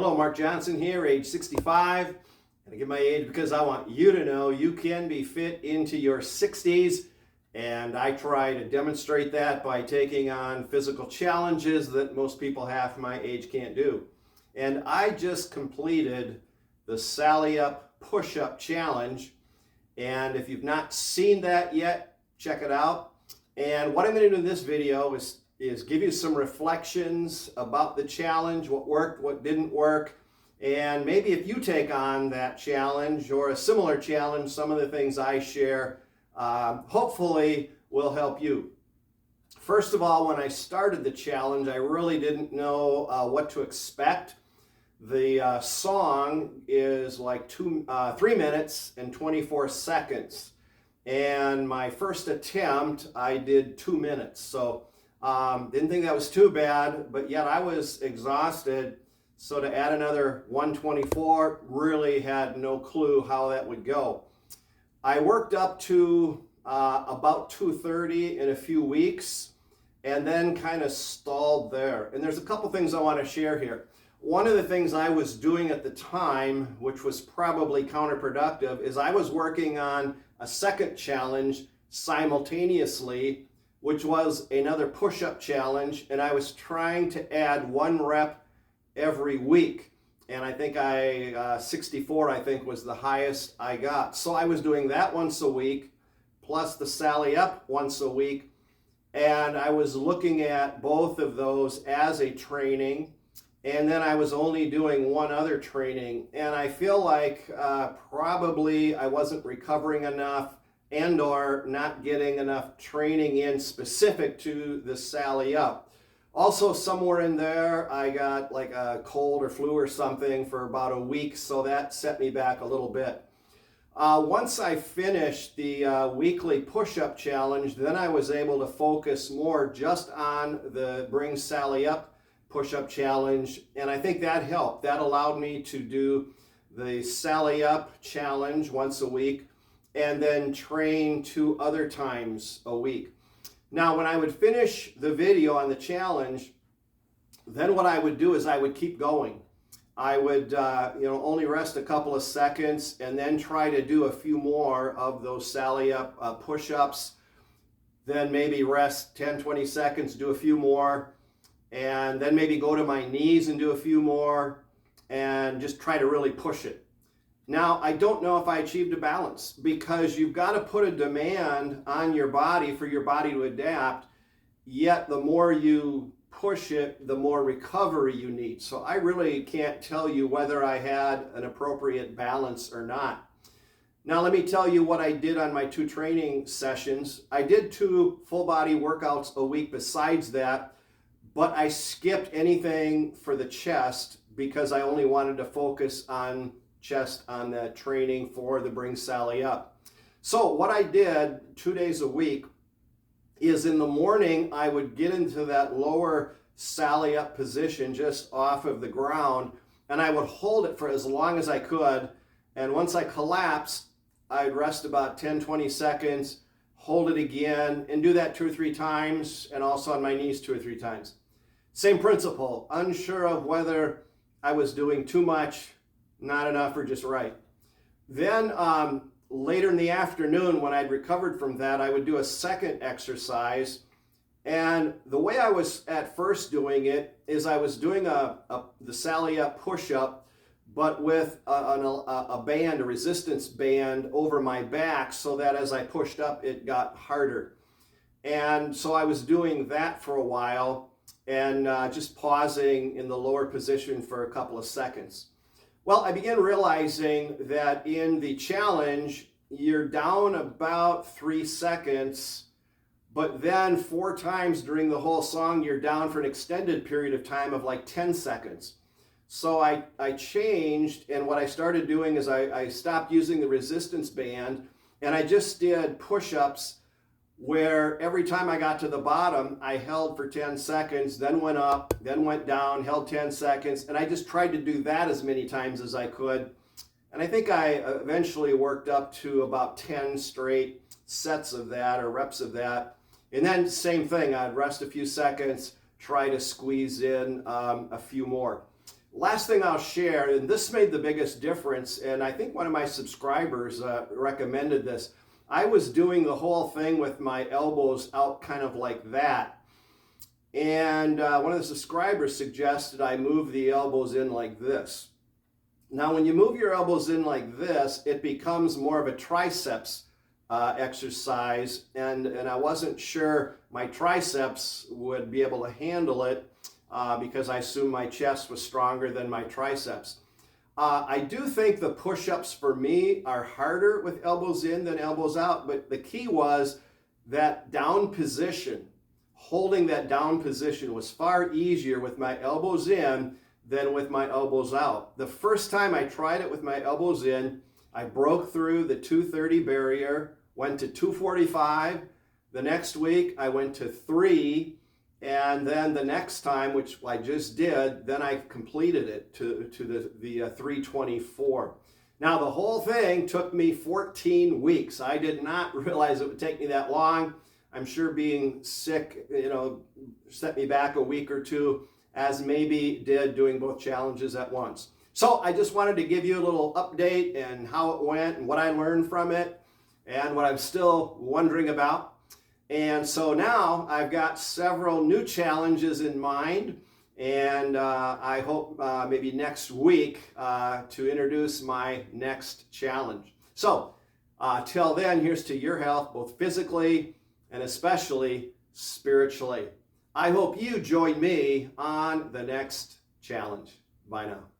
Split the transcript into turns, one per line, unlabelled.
Hello, Mark Johnson here, age 65. And I give my age because I want you to know you can be fit into your 60s. And I try to demonstrate that by taking on physical challenges that most people half my age can't do. And I just completed the Sally Up Pushup Challenge. And if you've not seen that yet, check it out. And what I'm going to do in this video is give you some reflections about the challenge, what worked, what didn't work, and maybe if you take on that challenge or a similar challenge, some of the things I share hopefully will help you. First of all, when I started the challenge, I really didn't know what to expect. The song is like 3 minutes and 24 seconds. And my first attempt, I did 2 minutes. So didn't think that was too bad, but yet I was exhausted. So to add another 124, really had no clue how that would go. I worked up to about 230 in a few weeks and then kind of stalled there. And there's a couple things I want to share here. One of the things I was doing at the time, which was probably counterproductive, is I was working on a second challenge simultaneously, which was another push-up challenge, and I was trying to add 1 rep every week. And I think 64, I think, was the highest I got. So I was doing that once a week, plus the Sally Up once a week. And I was looking at both of those as a training. And then I was only doing one other training. And I feel like probably I wasn't recovering enough and or not getting enough training in specific to the Sally Up. Also, somewhere in there, I got like a cold or flu or something for about a week, so that set me back a little bit. Once I finished the weekly push-up challenge, then I was able to focus more just on the Bring Sally Up push-up challenge, and I think that helped. That allowed me to do the Sally Up challenge once a week and then train 2 other times a week. Now, when I would finish the video on the challenge, then what I would do is I would keep going. I would only rest a couple of seconds and then try to do a few more of those Sally Up push-ups, then maybe rest 10, 20 seconds, do a few more, and then maybe go to my knees and do a few more and just try to really push it. Now, I don't know if I achieved a balance because you've got to put a demand on your body for your body to adapt, yet the more you push it, the more recovery you need. So I really can't tell you whether I had an appropriate balance or not. Now, let me tell you what I did on my 2 training sessions. I did 2 full body workouts a week besides that, but I skipped anything for the chest because I only wanted to focus on chest on the training for the Bring Sally Up. So what I did 2 days a week is in the morning I would get into that lower Sally Up position just off of the ground, and I would hold it for as long as I could, and once I collapsed I'd rest about 10-20 seconds, hold it again, and do that 2 or 3 times, and also on my knees 2 or 3 times. Same principle, unsure of whether I was doing too much, not enough, or just right. Then later in the afternoon, when I'd recovered from that, I would do a second exercise. And the way I was at first doing it is I was doing the Sally Up push-up, but with a band, a resistance band over my back, so that as I pushed up, it got harder. And so I was doing that for a while and just pausing in the lower position for a couple of seconds. Well, I began realizing that in the challenge, you're down about 3 seconds, but then 4 times during the whole song, you're down for an extended period of time of like 10 seconds. So I changed, and what I started doing is I stopped using the resistance band, and I just did push-ups where every time I got to the bottom, I held for 10 seconds, then went up, then went down, held 10 seconds, and I just tried to do that as many times as I could. And I think I eventually worked up to about 10 straight sets of that or reps of that. And then same thing, I'd rest a few seconds, try to squeeze in a few more. last thing I'll share, and this made the biggest difference, and I think one of my subscribers recommended this. I was doing the whole thing with my elbows out kind of like that. And one of the subscribers suggested I move the elbows in like this. Now, when you move your elbows in like this, it becomes more of a triceps exercise, and I wasn't sure my triceps would be able to handle it because I assumed my chest was stronger than my triceps. I do think the push-ups for me are harder with elbows in than elbows out, but the key was that down position. Holding that down position was far easier with my elbows in than with my elbows out. The first time I tried it with my elbows in, I broke through the 230 barrier, went to 245. The next week I went to 3, and then the next time, which I just did, then I completed it to the 324. Now the whole thing took me 14 weeks. I did not realize it would take me that long. I'm sure being sick, set me back a week or two, as maybe did doing both challenges at once. So I just wanted to give you a little update and how it went and what I learned from it and what I'm still wondering about. And so now I've got several new challenges in mind, and I hope maybe next week to introduce my next challenge. So till then, here's to your health, both physically and especially spiritually. I hope you join me on the next challenge. Bye now.